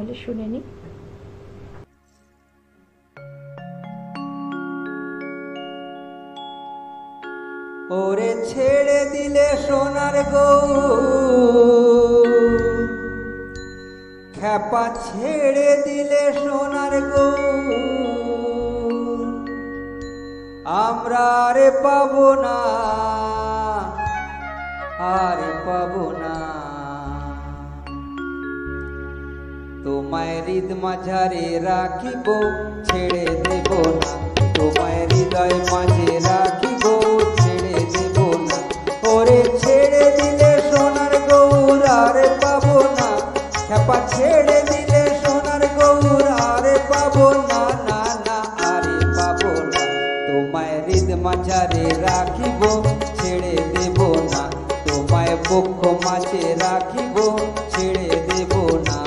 তাহলে শুনে নি। ওরে ছেড়ে দিলে সোনার গৌ, খ্যাপা ছেড়ে দিলে সোনার গৌ, আমরা আরে পাবো না, আরে পাবো না। তোমায় হৃদ মাঝারে রাখিব, ছেড়ে দেব না। তোমায় হৃদয় মাঝে রাখিব, ছেড়ে দেব না। ওরে ছেড়ে দিলে সোনার গৌর আরে পাবো না, খ্যাপা ছেড়ে দিলে সোনার গৌর আরে পাবো না, না না আরে পাবো না। তোমায় হৃদ মাঝারে রাখিব, ছেড়ে দেব না। তোমায় বক্ষ মাঝে রাখিব, ছেড়ে দেব না।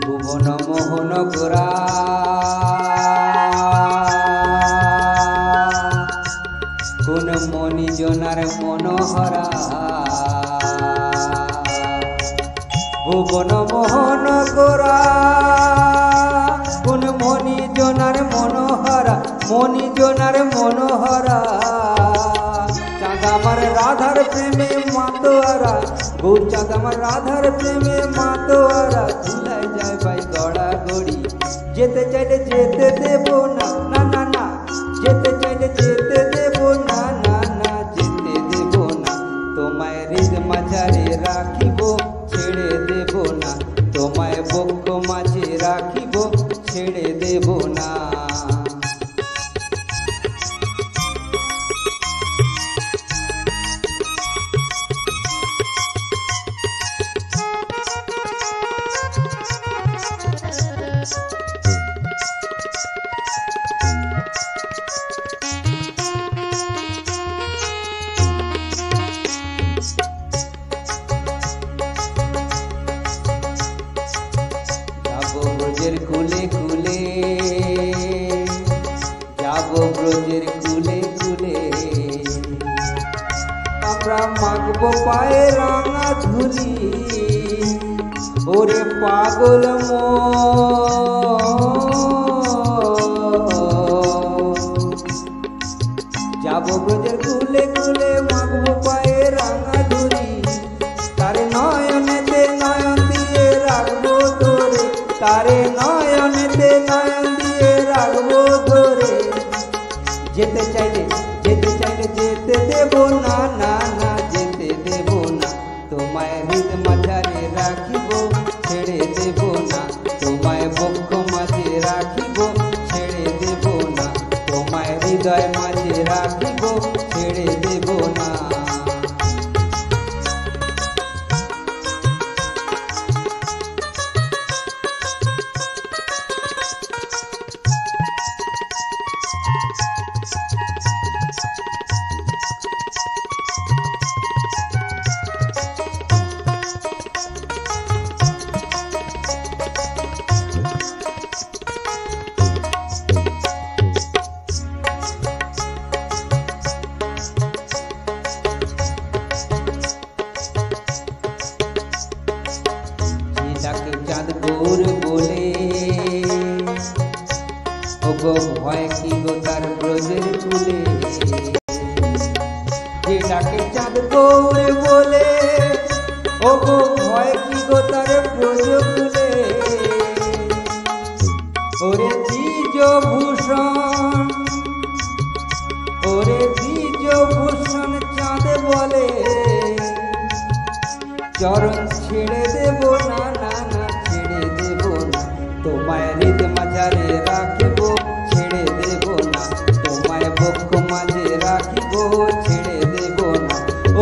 ভুবন মোহন গোরা কোন মনি জনার মনোহরা, ভুবন মোহন গোরা কোন মনি জনার মনোহরা, মনি জনার মনোহরা। চাঁদ আমার রাধার প্রেমে মাতোয়ারা, গৌর চাঁদ আমার রাধার প্রেমে মাতোয়ারা। ধুলায় যায় ভাই গড়া গড়ি, যেতে চাইলে যেতে দেব না, না না না। যেতে চাইলে যেতে দেব না, না না যেতে দেব না। তোমায় হৃদ মাঝারে রাখিব, ছেড়ে দেব না। তোমায় বক্ষ মাঝে রাখিব, ছেড়ে দেব না। ব্রজের কুলে কুলে যাব, ব্রজের কুলে কুলে আমরা মাগবো পায়ে রাঙা ধুলি। ওরে পাগল যাব ব্রজের কুলে কুলে, মাগবো পায়ে রাঙা ধুলি। তারে নয়নেতে নয়ন দিয়ে রাখবো ধরে, তারে নয়নেতে নয়ন দিয়ে রাখবো ধরে। যেতে চাইলে যেতে চাইলে যেতে দেব না, না না যেতে দেব না। তোমায় হৃদ মাঝারে রাখিব, ছেড়ে দেব না। তোমায় বক্ষ মাঝে রাখিব, ছেড়ে দেব না। তোমায় হৃদয় মাঝে রাখিব, ছেড়ে দেব না। চাঁদ গৌর বলে, ও গো ভয় কি গো তার ব্রজের কুলে। যে ডাকে চাঁদ গৌর বলে, ও গো ভয় কি গো তার ব্রজ কুলে। ওরে দ্বিজ ভূষণ, ওরে দ্বিজ ভূষণ চাঁদ বলে, চরণ ছেড়ে দেব না, না না ছেড়ে দেব না। তোমায় হৃদ মাঝারে রাখিব, ছেড়ে দেব না। তোমায় বক্ষ মাঝে রাখিব, ছেড়ে দেব না।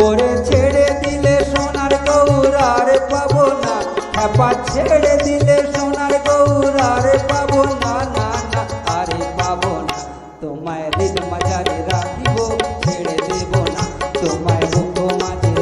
ওরে ছেড়ে দিলে সোনার গৌর আরে পাবো না, খ্যাপা ছেড়ে দিলে সোনার গৌর আরে পাবো না, না না আরে পাবো না। তোমায় হৃদ মাঝারে রাখিব, ছেড়ে দেব না। তোমায় বক্ষ মাঝে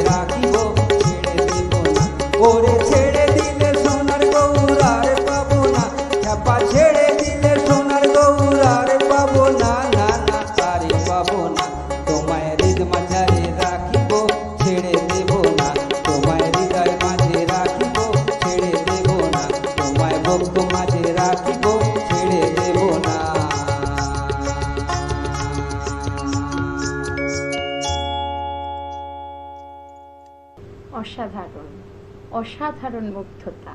অসাধারণ, অসাধারণ মুগ্ধতা।